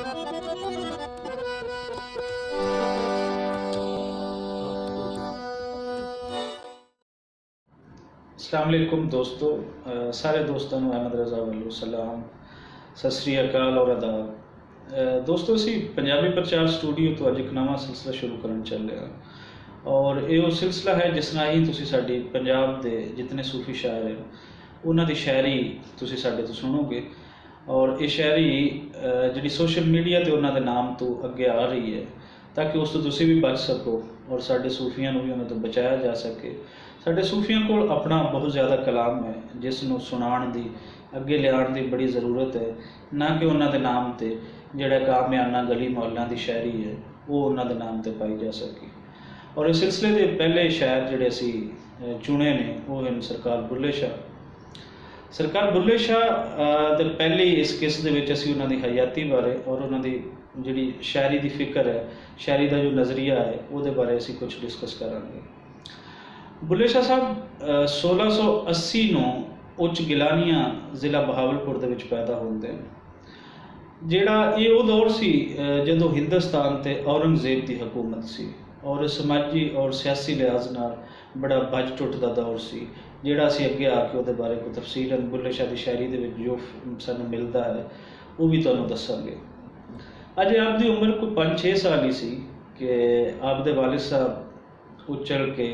अस्सलाम वालेकुम दोस्तों, सारे दोस्तों ਨੂੰ अहमद रज़ा ਵੱਲੋਂ सलाम, सत श्री अकाल और आदाब। दोस्तों ਅਸੀਂ ਪੰਜਾਬੀ ਪ੍ਰਚਾਰ ਸਟੂਡੀਓ ਤੋਂ ਅੱਜ ਇੱਕ ਨਵਾਂ ਸਿਲਸਿਲਾ ਸ਼ੁਰੂ ਕਰਨ ਚੱਲੇ ਹਾਂ ਔਰ ਇਹ ਉਹ ਸਿਲਸਿਲਾ ਹੈ ਜਿਸ ਨਾਲ ਹੀ ਤੁਸੀਂ ਸਾਡੀ ਪੰਜਾਬ ਦੇ ਜਿਤਨੇ ਸੂਫੀ ਸ਼ਾਇਰ ਹਨ ਉਹਨਾਂ ਦੀ ਸ਼ਾਇਰੀ ਤੁਸੀਂ ਸਾਡੇ ਤੋਂ ਸੁਣੋਗੇ ਔਰ ਇਹ ਸ਼ਾਇਰੀ ਜਿਹੜੀ ਸੋਸ਼ਲ ਮੀਡੀਆ ਤੇ ਉਹਨਾਂ ਦੇ ਨਾਮ ਤੋਂ ਅੱਗੇ ਆ ਰਹੀ ਹੈ ਤਾਂ ਕਿ ਉਸ ਤੋਂ ਤੁਸੀਂ ਵੀ ਬਚ ਸਕੋ ਔਰ ਸਾਡੇ ਸੂਫੀਆਂ ਨੂੰ ਵੀ ਉਹਨਾਂ ਤੋਂ ਬਚਾਇਆ ਜਾ ਸਕੇ। ਸਾਡੇ ਸੂਫੀਆਂ ਕੋਲ ਆਪਣਾ ਬਹੁਤ ਜ਼ਿਆਦਾ ਕਲਾਮ ਹੈ ਜਿਸ ਨੂੰ ਸੁਣਾਉਣ ਦੀ ਅੱਗੇ ਲਿਆਉਣ ਦੀ ਬੜੀ ਜ਼ਰੂਰਤ ਹੈ, ਨਾ ਕਿ ਉਹਨਾਂ ਦੇ ਨਾਮ ਤੇ ਜਿਹੜਾ ਕਾਮਿਆਨਾ ਗਲੀ ਮੁਹੱਲਿਆਂ ਦੀ ਸ਼ਾਇਰੀ ਹੈ ਉਹ ਉਹਨਾਂ ਦੇ ਨਾਮ ਤੇ ਪਾਈ ਜਾ ਸਕੇ। ਔਰ ਇਸ ਸਿਲਸਿਲੇ ਦੇ ਪਹਿਲੇ ਸ਼ਾਇਰ ਜਿਹੜੇ ਅਸੀਂ ਚੁਣੇ ਨੇ ਉਹ ਹਨ ਸਰਕਾਰ ਬੁੱਲੇ ਸ਼ਾਹ। ਸਰਕਾਰ ਬੁੱਲੇ ਸ਼ਾਹ ਦੇ ਪਹਿਲੀ ਇਸ ਕਿਸ ਦੇ ਵਿੱਚ ਅਸੀਂ ਉਹਨਾਂ ਦੀ ਹਯਾਤੀ ਬਾਰੇ ਔਰ ਉਹਨਾਂ ਦੀ ਜਿਹੜੀ ਸ਼ਾਇਰੀ ਦੀ ਫਿਕਰ ਹੈ, ਸ਼ਾਇਰੀ ਦਾ ਜੋ ਨਜ਼ਰੀਆ ਹੈ ਉਹਦੇ ਬਾਰੇ ਅਸੀਂ ਕੁਝ ਡਿਸਕਸ ਕਰਾਂਗੇ। ਬੁੱਲੇ ਸ਼ਾਹ ਸਾਹਿਬ 1680 ਨੂੰ ਉੱਚ ਗਿਲਾਨੀਆਂ ਜ਼ਿਲ੍ਹਾ ਬਹਾਵਲਪੁਰ ਦੇ ਵਿੱਚ ਪੈਦਾ ਹੁੰਦੇ ਨੇ। ਜਿਹੜਾ ਇਹ ਉਹ ਦੌਰ ਸੀ ਜਦੋਂ ਹਿੰਦੁਸਤਾਨ ਤੇ ਔਰੰਗਜ਼ੇਬ ਦੀ ਹਕੂਮਤ ਸੀ ਔਰ ਸਮਾਜੀ ਔਰ ਸਿਆਸੀ ਲਿਹਾਜ਼ ਨਾਲ ਬੜਾ ਭੱਜ ਟੁੱਟ ਦਾ ਦੌਰ ਸੀ, ਜਿਹੜਾ ਅਸੀਂ ਅੱਗੇ ਆ ਕੇ ਉਹਦੇ ਬਾਰੇ ਕੋਈ ਤਫਸੀਲਨ ਬੁੱਲੇ ਸ਼ਾਹ ਦੀ ਸ਼ਾਇਰੀ ਦੇ ਵਿੱਚ ਜੋ ਸਾਨੂੰ ਮਿਲਦਾ ਹੈ ਉਹ ਵੀ ਤੁਹਾਨੂੰ ਦੱਸਾਂਗੇ। ਅੱਜ ਆਪ ਦੀ ਉਮਰ ਕੋਈ 5-6 ਸਾਲ ਹੀ ਸੀ ਕਿ ਆਪ ਦੇ ਵਾਲਿਦ ਸਾਹਿਬ ਉੱਚਲ ਕੇ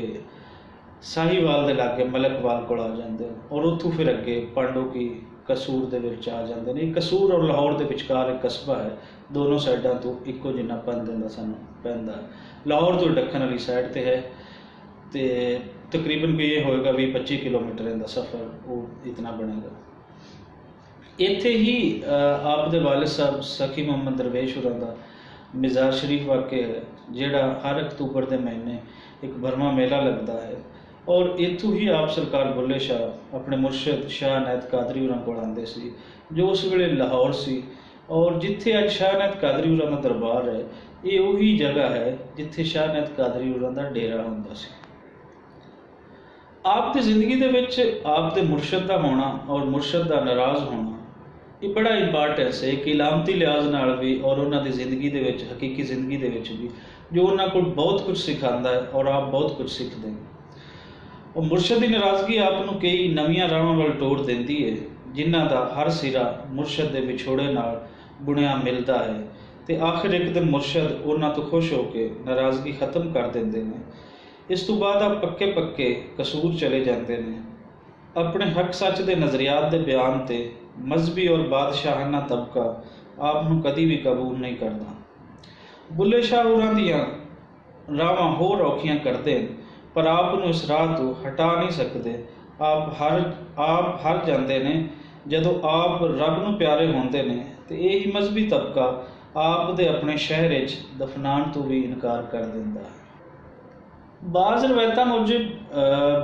ਸਾਹੀਵਾਲ ਦੇ ਲਾਗੇ ਮਲਕਵਾਲ ਕੋਲ ਆ ਜਾਂਦੇ ਔਰ ਉੱਥੋਂ ਫਿਰ ਅੱਗੇ ਪਾਂਡੋਕੀ ਕਸੂਰ ਦੇ ਵਿੱਚ ਆ ਜਾਂਦੇ ਨੇ। ਕਸੂਰ ਔਰ ਲਾਹੌਰ ਦੇ ਵਿਚਕਾਰ ਇੱਕ ਕਸਬਾ ਹੈ, ਦੋਨੋਂ ਸਾਈਡਾਂ ਤੋਂ ਇੱਕੋ ਜਿੰਨਾ ਪੰਧ ਦਾ ਸਾਨੂੰ ਪੈਂਦਾ। ਲਾਹੌਰ ਤੋਂ ਦੱਖਣ ਵਾਲੀ ਸਾਈਡ ਤੇ ਹੈ ਤੇ ਤਕਰੀਬਨ ਵੀ ਇਹ ਹੋਏਗਾ 20-25 ਕਿਲੋਮੀਟਰ ਦਾ ਸਫ਼ਰ ਉਹ ਇਤਨਾ ਬਣੇਗਾ। ਇੱਥੇ ਹੀ ਆਪ ਦੇ ਵਾਲਿਦ ਸਾਹਿਬ ਸਖੀ ਮੁਹੰਮਦ ਦਰਵੇਸ਼ ਹੋਰਾਂ ਦਾ ਮਿਜ਼ਾਰ ਸ਼ਰੀਫ ਵਾਕਿਆ ਹੈ, ਜਿਹੜਾ ਹਰ ਅਕਤੂਬਰ ਦੇ ਮਹੀਨੇ ਇੱਕ ਭਰਵਾਂ ਮੇਲਾ ਲੱਗਦਾ ਹੈ ਔਰ ਇੱਥੋਂ ਹੀ ਆਪ ਸਰਕਾਰ ਬੁੱਲੇ ਸ਼ਾਹ ਆਪਣੇ ਮੁਰਸ਼ਿਦ ਸ਼ਾਹ ਅਨੈਤ ਕਾਦਰੀ ਹੋਰਾਂ ਕੋਲ ਆਉਂਦੇ ਸੀ ਜੋ ਉਸ ਵੇਲੇ ਲਾਹੌਰ ਸੀ ਔਰ ਜਿੱਥੇ ਅੱਜ ਸ਼ਾਹ ਅਨੈਤ ਕਾਦਰੀ ਹੋਰਾਂ ਦਾ ਦਰਬਾਰ ਹੈ ਇਹ ਉਹੀ ਜਗ੍ਹਾ ਹੈ ਜਿੱਥੇ ਸ਼ਾਹ ਅਨੈਤ ਕਾਦਰੀ ਹੋਰਾਂ ਦਾ ਡੇਰਾ ਹੁੰਦਾ ਸੀ। ਆਪ ਦੀ ਜ਼ਿੰਦਗੀ ਦੇ ਵਿੱਚ ਆਪ ਦੇ ਮੁਰਸ਼ਿਦ ਦਾ ਹੋਣਾ ਔਰ ਮੁਰਸ਼ਿਦ ਦਾ ਨਾਰਾਜ਼ ਹੋਣਾ ਇਹ ਬੜਾ ਇੰਪਾਰਟੈਂਸ ਹੈ ਕਿ ਲਾਮਤੀ ਲਿਹਾਜ਼ ਨਾਲ ਵੀ ਔਰ ਉਹਨਾਂ ਦੀ ਜ਼ਿੰਦਗੀ ਦੇ ਵਿੱਚ ਹਕੀਕੀ ਜ਼ਿੰਦਗੀ ਦੇ ਵਿੱਚ ਵੀ ਜੋ ਉਹਨਾਂ ਕੋਲ ਬਹੁਤ ਕੁਝ ਸਿਖਾਉਂਦਾ ਹੈ ਔਰ ਆਪ ਬਹੁਤ ਕੁਝ ਸਿੱਖਦੇ ਨੇ। ਉਹ ਮੁਰਸ਼ਿਦ ਦੀ ਨਾਰਾਜ਼ਗੀ ਆਪ ਨੂੰ ਕਈ ਨਵੀਆਂ ਰਾਹਾਂ ਵੱਲ ਤੋੜ ਦਿੰਦੀ ਹੈ ਜਿਨ੍ਹਾਂ ਦਾ ਹਰ ਸਿਰਾ ਮੁਰਸ਼ਿਦ ਦੇ ਵਿਛੋੜੇ ਨਾਲ ਬੁਣਿਆ ਮਿਲਦਾ ਹੈ ਤੇ ਆਖਿਰ ਇੱਕ ਦਿਨ ਮੁਰਸ਼ਿਦ ਉਹਨਾਂ ਤੋਂ ਖੁਸ਼ ਹੋ ਕੇ ਨਾਰਾਜ਼ਗੀ ਖਤਮ ਕਰ ਦਿੰਦੇ ਨੇ। ਇਸ ਤੋਂ ਬਾਅਦ ਆਪ ਪੱਕੇ ਕਸੂਰ ਚਲੇ ਜਾਂਦੇ ਨੇ। ਆਪਣੇ ਹੱਕ ਸੱਚ ਦੇ ਨਜ਼ਰੀਆਤ ਦੇ ਬਿਆਨ ਤੇ ਮਜ਼ਹਬੀ ਔਰ ਬਾਦਸ਼ਾਹਾਨਾ ਤਬਕਾ ਆਪ ਨੂੰ ਕਦੀ ਵੀ ਕਬੂਲ ਨਹੀਂ ਕਰਦਾ। ਬੁੱਲੇ ਸ਼ਾਹ ਹੋਰਾਂ ਦੀਆਂ ਰਾਹਾਂ ਹੋਰ ਔਖੀਆਂ ਕਰਦੇ ਨੇ ਪਰ ਆਪ ਨੂੰ ਇਸ ਰਾਹ ਤੋਂ ਹਟਾ ਨਹੀਂ ਸਕਦੇ। ਆਪ ਹਰ ਜਾਂਦੇ ਨੇ ਜਦੋਂ ਆਪ ਰੱਬ ਨੂੰ ਪਿਆਰੇ ਹੁੰਦੇ ਨੇ ਤੇ ਇਹੀ ਮਜ਼ਹਬੀ ਤਬਕਾ ਆਪ ਦੇ ਆਪਣੇ ਸ਼ਹਿਰ ਵਿੱਚ ਦਫਨਾਉਣ ਤੋਂ ਵੀ ਇਨਕਾਰ ਕਰ ਦਿੰਦਾ ਹੈ। ਬਾਜ਼ ਰਵਾਇਤਾਂ ਮੁਜਬ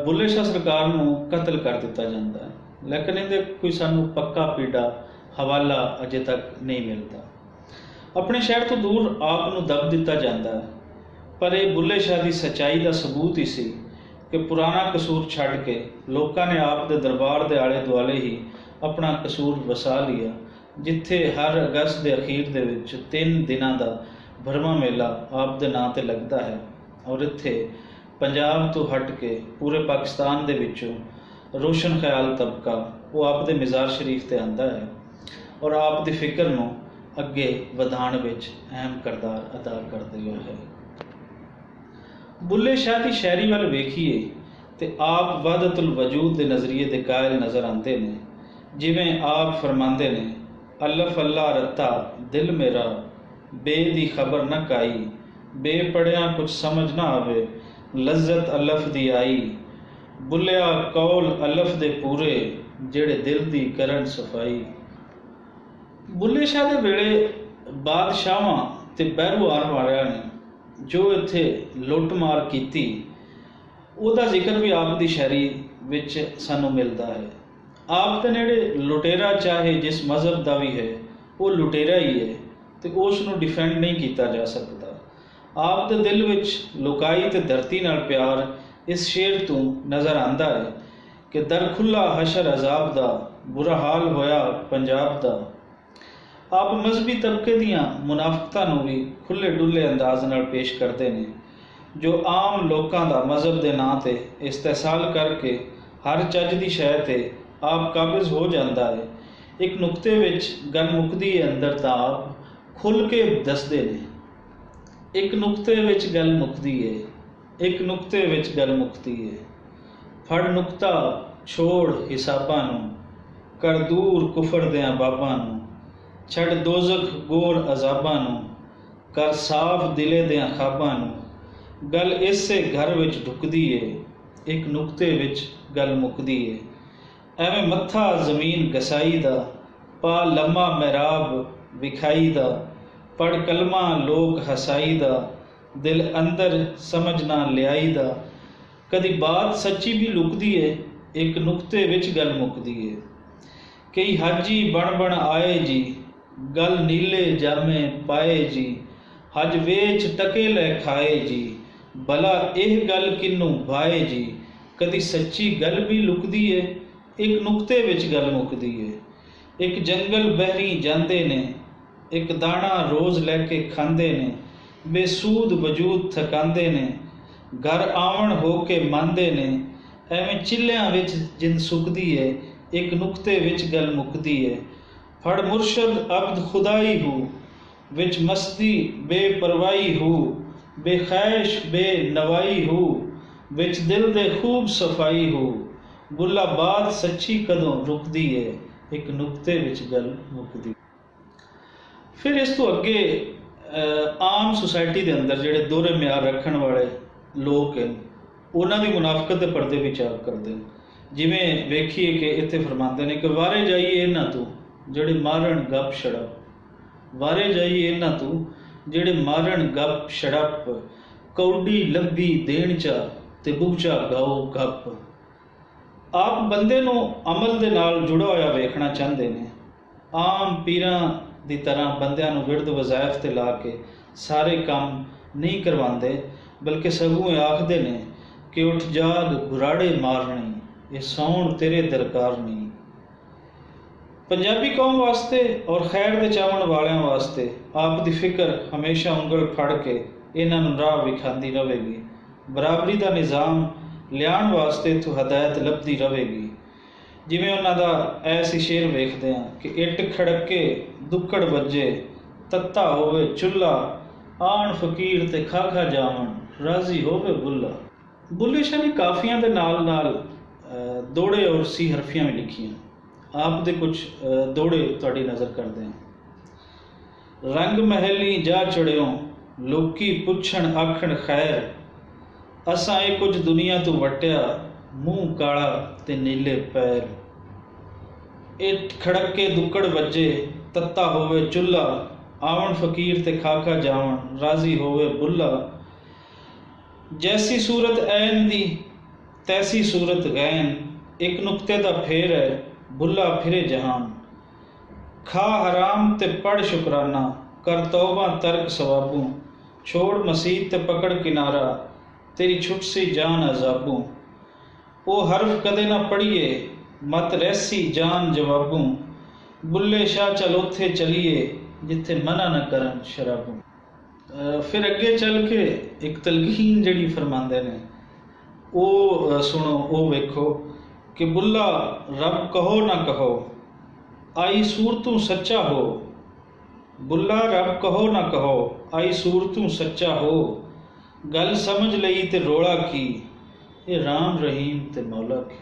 ਬੁੱਲੇ ਸ਼ਾਹ ਸਰਕਾਰ ਨੂੰ ਕਤਲ ਕਰ ਦਿੱਤਾ ਜਾਂਦਾ ਹੈ, ਲੇਕਿਨ ਇਹਦੇ ਕੋਈ ਸਾਨੂੰ ਪੱਕਾ ਪੀੜਾ ਹਵਾਲਾ ਅਜੇ ਤੱਕ ਨਹੀਂ ਮਿਲਦਾ। ਆਪਣੇ ਸ਼ਹਿਰ ਤੋਂ ਦੂਰ ਆਪ ਨੂੰ ਦਬ ਦਿੱਤਾ ਜਾਂਦਾ ਹੈ ਪਰ ਇਹ ਬੁੱਲੇ ਸ਼ਾਹ ਦੀ ਸੱਚਾਈ ਦਾ ਸਬੂਤ ਹੀ ਸੀ ਕਿ ਪੁਰਾਣਾ ਕਸੂਰ ਛੱਡ ਕੇ ਲੋਕਾਂ ਨੇ ਆਪ ਦੇ ਦਰਬਾਰ ਦੇ ਆਲੇ ਦੁਆਲੇ ਹੀ ਆਪਣਾ ਕਸੂਰ ਵਸਾ ਲਿਆ, ਜਿੱਥੇ ਹਰ ਅਗਸਤ ਦੇ ਅਖੀਰ ਦੇ ਵਿੱਚ 3 ਦਿਨਾਂ ਦਾ ਭਰਵਾਂ ਮੇਲਾ ਆਪ ਦੇ ਨਾਂ ਤੇ ਲੱਗਦਾ ਹੈ ਔਰ ਇੱਥੇ ਪੰਜਾਬ ਤੋਂ ਹਟ ਕੇ ਪੂਰੇ ਪਾਕਿਸਤਾਨ ਦੇ ਵਿੱਚੋਂ ਰੋਸ਼ਨ ਖਿਆਲ ਤਬਕਾ ਉਹ ਆਪ ਦੇ ਮਿਜ਼ਾਰ ਸ਼ਰੀਫ ਤੇ ਆਉਂਦਾ ਹੈ ਔਰ ਆਪ ਦੀ ਫਿਕਰ ਨੂੰ ਅੱਗੇ ਵਧਾਉਣ ਵਿੱਚ ਅਹਿਮ ਕਿਰਦਾਰ ਅਦਾ ਕਰਦੇ ਹੋਏ ਹੈ। ਬੁੱਲੇ ਸ਼ਾਹ ਦੀ ਸ਼ਾਇਰੀ ਵੱਲ ਵੇਖੀਏ ਤੇ ਆਪ ਵਹਦਤੁਲ ਵਜੂਦ ਦੇ ਨਜ਼ਰੀਏ ਦੇ ਕਾਇਲ ਨਜ਼ਰ ਆਉਂਦੇ ਨੇ। ਜਿਵੇਂ ਆਪ ਫਰਮਾਉਂਦੇ ਨੇ, ਅਲਫ ਅੱਲਾ ਰੱਤਾ ਦਿਲ ਮੇਰਾ ਬੇ ਦੀ ਖਬਰ ਨਾ ਕਾਈ, ਬੇ ਪੜਿਆ ਕੁਝ ਸਮਝ ਨਾ ਆਵੇ ਲਜ਼ਤ ਅਲਫ ਦੀ ਆਈ, ਬੁੱਲਿਆ ਕੌਲ ਅਲਫ ਦੇ ਪੂਰੇ ਜਿਹੜੇ ਦਿਲ ਦੀ ਕਰਨ ਸਫਾਈ। ਬੁੱਲੇ ਸ਼ਾਹ ਦੇ ਵੇਲੇ ਬਾਦਸ਼ਾਹਾਂ ਤੇ ਬਹਿਰੂਆਰ ਵਾਲਿਆਂ ਨੇ ਜੋ ਇੱਥੇ ਲੁੱਟ ਮਾਰ ਕੀਤੀ ਉਹਦਾ ਜ਼ਿਕਰ ਵੀ ਆਪ ਦੀ ਸ਼ਾਇਰੀ ਵਿੱਚ ਸਾਨੂੰ ਮਿਲਦਾ ਹੈ। ਆਪ ਦੇ ਨੇੜੇ ਲੁਟੇਰਾ ਚਾਹੇ ਜਿਸ ਮਜ਼ਹਬ ਦਾ ਵੀ ਹੈ ਉਹ ਲੁਟੇਰਾ ਹੀ ਹੈ ਤੇ ਉਸ ਨੂੰ ਡਿਫੈਂਡ ਨਹੀਂ ਕੀਤਾ ਜਾ ਸਕਦਾ। ਆਪ ਦੇ ਦਿਲ ਵਿੱਚ ਲੁਕਾਈ ਤੇ ਧਰਤੀ ਨਾਲ ਪਿਆਰ ਇਸ ਸ਼ੇਰ ਤੋਂ ਨਜ਼ਰ ਆਉਂਦਾ ਹੈ ਕਿ ਦਰ ਖੁੱਲਾ ਹਸ਼ਰ ਅਜ਼ਾਬ ਦਾ ਬੁਰਾ ਹਾਲ ਹੋਇਆ ਪੰਜਾਬ ਦਾ। आप मजहबी तबके दीआं मुनाफकतां नूं भी खुले डुले अंदाज नाल पेश करते हैं, जो आम लोगों का मजहब के नां ते इस्तेहसाल करके हर चज की शै ते आप काबिज हो जाता है। एक नुकते विच गल मुकदी है, अंदर तां आप खुल के दसदे ने। एक नुकते विच गल मुकदी है, एक नुकते विच गल मुकदी है। फड़ नुकता छोड़ हिसाबां नूं, कर दूर कुफर दियां बाबां नूं, छड़ दोज़ख गोर अजाबां नूं, कर साफ दिले दियां खाबां नूं। गल इसे घर विच ढुकदी है, एक नुकते विच गल मुकदी है। एवें मत्था जमीन गसाई दा, पा लम्मा महराब विखाई दा, पढ़ कलमा लोक हसाई दा, दिल अंदर समझ ना लियाई दा। कदी बात सच्ची भी लुकदी है, एक नुकते विच गल मुकदी है। कई हाजी बन बन आए जी, गल नीले जामे पाए जी, हज वेच टके लै खाए जी, भला एह गल किन्नू भाए जी। कदी सच्ची गल भी लुकदी है, एक नुकते विच गल मुकदी है। एक जंगल बहरी जांदे ने, एक दाना रोज़ लैके खांदे ने, बेसूद वजूद थकांदे ने, घर आवन हो के मांदे ने। एवें चिल्लियां विच जिंद सुकदी है, एक नुकते विच गल मुकदी है। फड़ मुर्शद अब्द खुदाई हो, विच मस्ती बेपरवाही हो, बेखैश बेनवाई हो, विच दिल दे खूब सफाई हो। बुला बात सच्ची कदों रुकदी है, एक नुकते विच गल मुकदी। फिर इस तो अगे आम सोसाइटी के अंदर जिहड़े दोहरे म्यार रखण वाले लोग हैं, उन्हां दी मुनाफकत के पर्दे भी चाक करते हैं। जिवें वेखीए कि इत्थे फरमाते हैं कि वारे जाइए इन्हां तों जिहड़े मारन गप शड़प, वारे जाइए इन्हां तों जिहड़े मारन गप शड़प, कौडी लंबी देण चा ते बुझा गाओ गप। आप बंदे नूं अमल दे नाल जुड़ा होया वेखना चाहते हैं। आम पीरां दी तरह बंदियां नूं विरद वज़ाइफ ते ला के सारे काम नहीं करवाते, बल्कि सगों आखदे ने कि उठ जाग गुराड़े मारनी, ये सौण तेरे दरकार नहीं। पंजाबी कौम वास्ते और खैर दे चावण वालियां वास्ते आप दी फिक्र हमेशा उंगल फड़ के इन्हां नूं राह विखांदी रहेगी। बराबरी का निज़ाम लियाण वास्ते इत्थों हदायत लभदी रहेगी। जिवें उन्हां दा ऐसी शेर वेखदे हां कि इट खड़के दुक्कड़ वजे, तत्ता होवे चुल्ला, आण फकीर ते खा खा जावन, राजी होवे बुल्ला। बुल्ले शाह ने काफियां दे नाल नाल दोड़े और सी हरफियां भी लिखियां। आप दे कुछ दोड़े तुहाडी नज़र करदे हां। रंग महली जा चढ़ियो, लोकी पुछण आखण खैर, असां ये कुछ दुनिया तो वटिया, मूँह काला ते नीले पैर। इट खड़के दुक्कड़ वजे, तत्ता होवे चुल्ला, आवन फकीर ते खाखा जावन, राजी होवे बुल्ला। जैसी सूरत ऐन दी तैसी सूरत गैन, एक नुकते दा फेर है बुल्ला फिरे जहान। खा हराम ते पढ़ शुकराना, कर तौबा तर्क सवाबू, छोड़ मसीत ते पकड़ किनारा, तेरी छुट सी जान अजाबू। ओ हर्फ कदे ना पढ़िए, मत रहसी जान जवाबू, बुल्ले शाह चल उथे चलिए, जिथे मना न करन शराबू। फिर अगे चल के एक तलकीन जिहड़ी फरमांदे ने वो सुनो, वो वेखो कि बुल्ला रब कहो ना कहो, आई सूरतों सच्चा हो। बुल्ला रब कहो ना कहो, आई सूरतों सच्चा हो। गल समझ लई ते रोड़ा की, ये राम रहीम ते मौला की।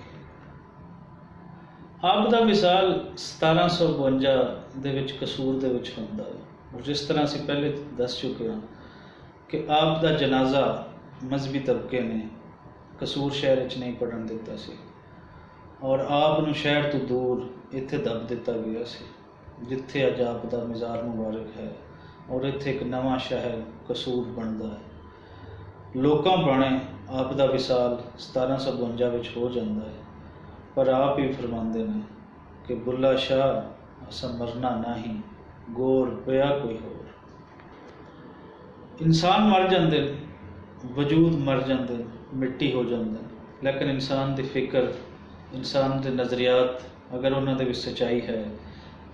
आप दा विसाल 1752 दे विच कसूर दे विच हुंदा है। और जिस तरह असीं पहले दस चुके हैं कि आप दा जनाजा मजहबी तबके ने कसूर शहर विच नहीं पढ़न दिता सी और आप नूं शहर तो दूर इत्थे दब दिता गया सी, जिथे अज आप दा मज़ार मुबारक है। और इत्थे एक नवां शहर कसूर बनता है। लोकां बने आप दा विसाल 1752 विच हो जाता है, पर आप ही फरमाते हैं कि बुल्ला शाह असा मरना नहीं, गोर पिया कोई होर। इंसान मर जाते, वजूद मर जाते, मिट्टी हो जाते, लेकिन इंसान की फिक्र, इंसान के नज़रियात अगर उन्होंने विच सच्चाई है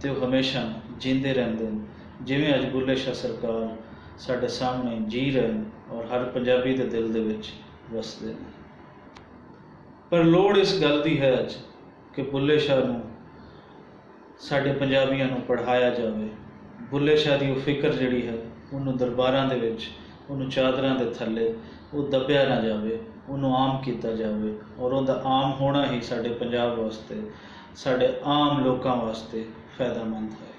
ਤੇ ਉਹ ਹਮੇਸ਼ਾ ਜਿੰਦੇ ਰਹਿੰਦੇ ਨੇ, ਜਿਵੇਂ ਅੱਜ ਬੁੱਲੇ ਸ਼ਾਹ ਸਰਕਾਰ ਸਾਡੇ ਸਾਹਮਣੇ ਜੀ ਰਹੇ ਨੇ ਔਰ ਹਰ ਪੰਜਾਬੀ ਦੇ ਦਿਲ ਦੇ ਵਿੱਚ ਵਸਦੇ ਨੇ। ਪਰ ਲੋੜ ਇਸ ਗੱਲ ਦੀ ਹੈ ਅੱਜ ਕਿ ਬੁੱਲੇ ਸ਼ਾਹ ਨੂੰ ਸਾਡੇ ਪੰਜਾਬੀਆਂ ਨੂੰ ਪੜ੍ਹਾਇਆ ਜਾਵੇ। ਬੁੱਲੇ ਸ਼ਾਹ ਦੀ ਉਹ ਫਿਕਰ ਜਿਹੜੀ ਹੈ ਉਹਨੂੰ ਦਰਬਾਰਾਂ ਦੇ ਵਿੱਚ, ਉਹਨੂੰ ਚਾਦਰਾਂ ਦੇ ਥੱਲੇ ਉਹ ਦੱਬਿਆ ਨਾ ਜਾਵੇ, ਉਹਨੂੰ ਆਮ ਕੀਤਾ ਜਾਵੇ ਔਰ ਉਹਦਾ ਆਮ ਹੋਣਾ ਹੀ ਸਾਡੇ ਪੰਜਾਬ ਵਾਸਤੇ, ਸਾਡੇ ਆਮ ਲੋਕਾਂ ਵਾਸਤੇ ਫਾਇਦਾਮੰਦ ਹੈ।